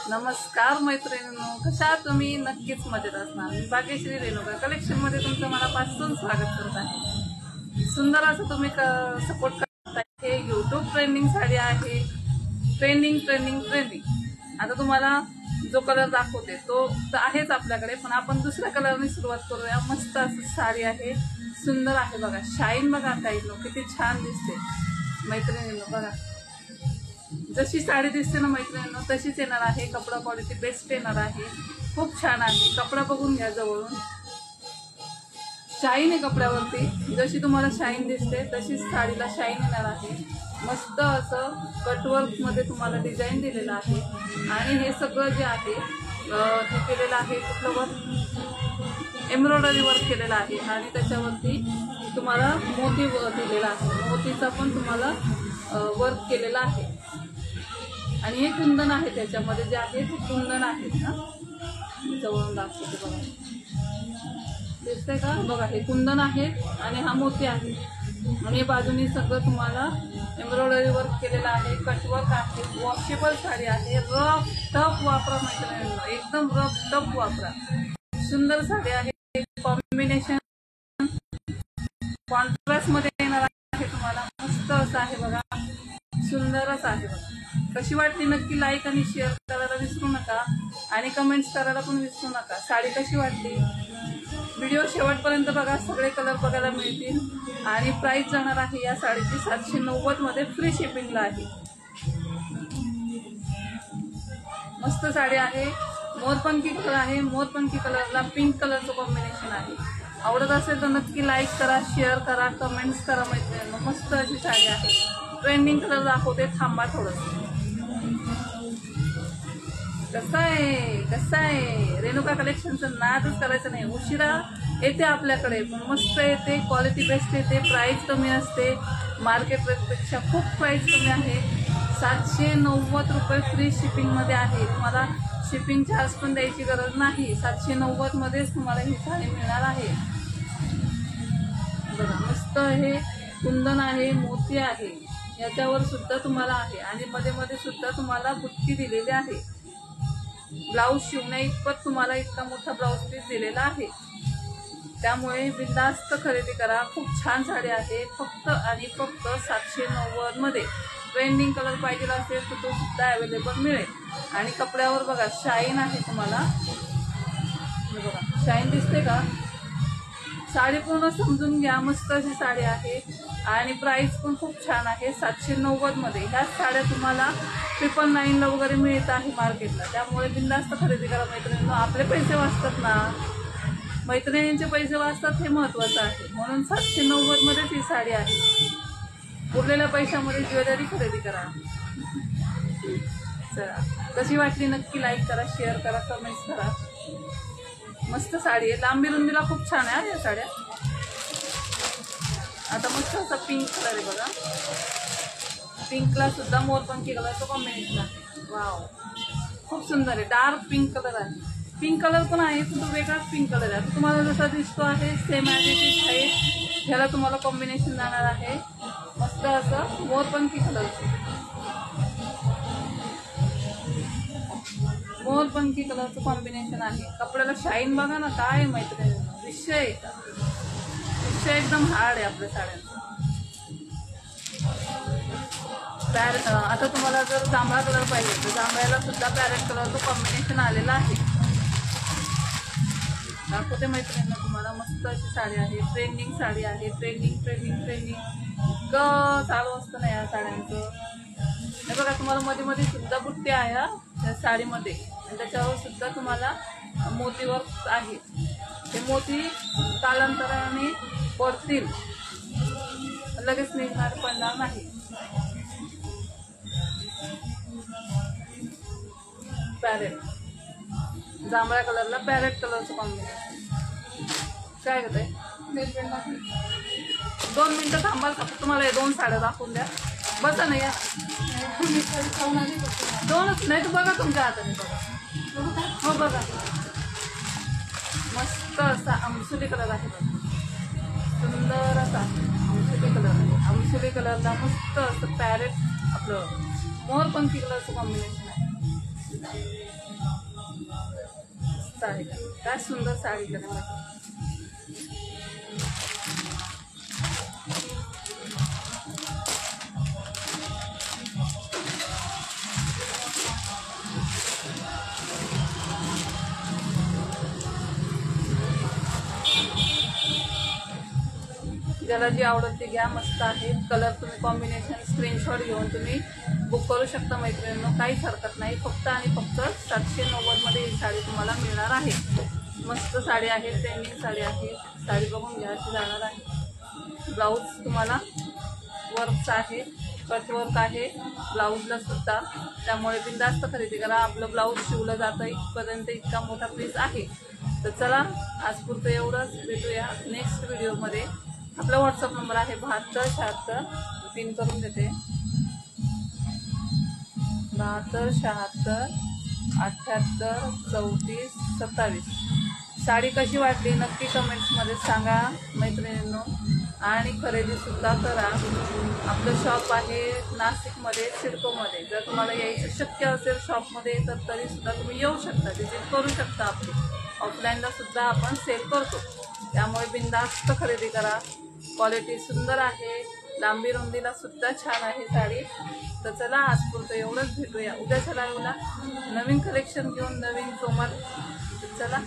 नमस्कार मैत्रिणींनो, कशा आहात तुम्ही? नक्कीच मजेत असणार. मी भाग्यश्री रेणुका कलेक्शन मध्ये तुमचं मनापासून स्वागत करत आहे. सुंदर असं तुम्ही सपोर्ट करत आहे. हे यूट्यूब ट्रेंडिंग साडी आहे. ट्रेंडिंग. आता तुम्हाला जो कलर दाखवते तो तर आहेच आपल्याकडे, पण आपण दुसऱ्या कलरने सुरुवात करूया. मस्त असं साडी आहे, सुंदर आहे बघा. शाईन बघा ताईंनो, किती छान दिसते मैत्रिणींनो. बघा जशी साडी दिसते ना मैत्रिणींनो तशीच येणार आहे. कपडा क्वालिटी बेस्ट येणार आहे, खूप छान आहे. कपडा बघून घ्या जवळून. शाईन आहे कपड्यावरती, जशी तुम्हाला शाईन दिसते तशीच साडीला शाईन येणार आहे. मस्त असं कटवर्क मध्ये तुम्हाला डिझाईन दिलेलं आहे. आणि हे सगळं जे आहे हे केलेलं आहे कुठलं वर्क, एम्ब्रॉयडरी वर्क केलेलं आहे. आणि त्याच्यावरती तुम्हाला मोती दिलेला आहे. मोतीचा पण तुम्हाला वर्क केलेला आहे. आणि हे कुंदन आहे, त्याच्यामध्ये जे आहे ते कुंदन आहे ना, जवळून दाखवते बघा. दिसतंय का? बघा हे कुंदन आहे आणि हा मोती आहे. आणि बाजूनी सगळं तुम्हाला एम्ब्रॉयडरी वर्क केलेलं आहे. कटवर्क आहे. वॉशेबल साडी आहे. रफ टफ वापरा मैत्रिणींनो, एकदम रफ टफ वापरा. सुंदर साडी आहे. कॉम्बिनेशन कॉन्ट्रास्ट मध्ये येणार आहे तुम्हाला. मस्त असं आहे बघा, सुंदरच आहे बघा. कशी वाटली नक्की लाईक आणि शेअर करायला विसरू नका. आणि कमेंट्स करायला पण विसरू नका. साडी कशी वाटली व्हिडिओ शेवटपर्यंत बघा, सगळे कलर बघायला मिळतील. आणि प्राइस जाणार आहे या साडीची 790 मध्ये, फ्री शिपिंगला आहे. मस्त साडी आहे. मोरपंखी कलर आहे. मोरपंखी कलरला पिंक कलरचं कॉम्बिनेशन आहे. आवडत असेल तर नक्की लाईक करा, शेअर करा, कमेंट्स करा मैत्रिणींनो. मस्त अशी साडी आहे. ट्रेंडिंग कलर दाखवते, थांबा थोडंसं. कसं आहे रेणुका कलेक्शनचं नादच करायचं नाही. उशिरा येते आपल्याकडे पण मस्त येते, क्वालिटी बेस्ट येते, प्राइस कमी असते. मार्केट रेटपेक्षा खूप प्राइस कमी आहे. 790 रुपये फ्री शिपिंगमध्ये आहे. तुम्हाला शिपिंग चार्ज पण द्यायची गरज नाही. 790 मध्येच तुम्हाला ही साडी मिळणार आहे. बघा मस्त हे कुंदन आहे, मोती आहे, याच्यावर सुद्धा तुम्हाला आहे. आणि मध्ये मध्ये सुद्धा तुम्हाला बुट्टी दिलेली आहे. ब्लाऊज शिवण्या इतपत तुम्हाला इतका मोठा ब्लाऊज पीस दिलेला आहे. त्यामुळे बिनधास्त खरेदी करा. खूप छान साडी आहे. फक्त आणि फक्त 790 मध्ये. ट्रेंडिंग कलर पाहिजे असेल तर तो सुद्धा अवेलेबल मिळेल. आणि कपड्यावर बघा शाईन आहे तुम्हाला. बघा शाईन दिसते का? साडी पूर्ण समजून घ्या. मस्त अशी साडी आहे. आणि प्राइस पण खूप छान आहे 790 मध्ये. ह्या साड्या तुम्हाला 999 ला वगैरे मिळत आहे मार्केटला. त्यामुळे बिनधास्त खरेदी करा मैत्रिणींनो. आपले पैसे वाचतात ना, मैत्रिणींचे पैसे वाचतात, हे महत्वाचं आहे. म्हणून 790 मध्येच ही साडी आहे. उरलेल्या पैशामध्ये ज्वेलरी खरेदी करा. चला कशी वाटली नक्की लाईक करा, शेअर करा, कमेंट्स करा. मस्त साडी आहे. लांबी रुंदीला खूप छान आहे या साड्या. आता मस्त असा पिंक कलर आहे बघा. पिंकला सुद्धा मोरपंखी कलरचं कॉम्बिनेशन आहे. वाव, खूप सुंदर आहे. डार्क पिंक कलर आहे. पिंक कलर पण आहे पण तो वेगळाच पिंक कलर आहे. आता तुम्हाला जसा दिसतो आहे सेम ॲज इट इज आहे. ह्याला तुम्हाला कॉम्बिनेशन जाणार आहे मस्त असं मोरपंखी कलरचं. मोरपंखी कलरचं कॉम्बिनेशन आहे. कपड्याला शाईन बघा ना, काय मैत्रिणींनो, विषय एकदम हार्ड आहे आपल्या साड्यांचा. आता तुम्हाला जर जांभळा कलर पाहिजे तर जांभळ्याला सुद्धा पॅरेट कलरचं कॉम्बिनेशन आलेलं आहे. दाखवते मैत्रिणींना तुम्हाला. मस्त अशी साडी आहे. ट्रेंडिंग साडी आहे. ट्रेंडिंग चालू असतं ना या साड्यांचं. हे बघा तुम्हाला मध्ये मध्ये सुद्धा बुट्टी आहे या साडीमध्ये. आणि त्याच्यावर सुद्धा तुम्हाला मोतीवर आहे. हे मोती कालांतराने पडतील, लगेच निघणार पडणार नाही. पॅरेट जांभळ्या कलरला पॅरेट कलरचं कॉम्बिनेशन. काय करते 2 मिनिटं थांबाल का? तुम्हाला 2 साड्या दाखवून द्या. बसा ना या. 2च नाही तर बघा तुमच्या हाताने बघा. हो बघा मस्त असा आमसुली कलर आहे बघा. सुंदर असा आमसुली कलर आहे. आमसुली कलरला मस्त असं पॅरेट आपलं मोरपंखी कलरचं कॉम्बिनेशन आहे. साडी काय सुंदर साडी करायला. ज्याला जी आवडत ते घ्या. मस्त आहे कलर. तुम्ही कॉम्बिनेशन स्क्रीनशॉट घेऊन तुम्ही बुक करू शकता मैत्रिणींनो. काहीच हरकत नाही. फक्त आणि फक्त 790 मध्ये ही साडी तुम्हाला मिळणार आहे. मस्त साडी आहे. ट्रेंडिंग साडी आहे. साडी बघून घ्या अशी जाणार आहे. ब्लाऊज तुम्हाला वर्कचा आहे. कटवर्क आहे ब्लाऊजला सुद्धा. त्यामुळे बिनधास्त खरेदी करा. आपलं ब्लाऊज शिवलं जातं इथपर्यंत. इतका मोठा पीस आहे. तर चला आज पुरतं एवढंच. भेटूया नेक्स्ट व्हिडिओमध्ये. आपला व्हॉट्सअप नंबर आहे 7276. पिन करून देते 7276 78 34 27. साडी कशी वाटली नक्की कमेंट्समध्ये सांगा मैत्रिणींनो. आणि खरेदीसुद्धा करा. आपलं शॉप आहे नाशिकमध्ये सिडकोमध्ये. जर तुम्हाला यायचं शक्य असेल शॉपमध्ये तर तरीसुद्धा तुम्ही येऊ शकता. विजिट करू शकता. आपली ऑफलाईनला सुद्धा आपण सेल करतो. त्यामुळे बिनधास्त खरेदी करा. क्वालिटी सुंदर आहे. लांबी रुंदीला सुद्धा छान आहे साडी. तर चला आज पुरतं एवढंच. भेटूया उद्याच्या लाईव्हला नवीन कलेक्शन घेऊन नवीन कोमल. चला.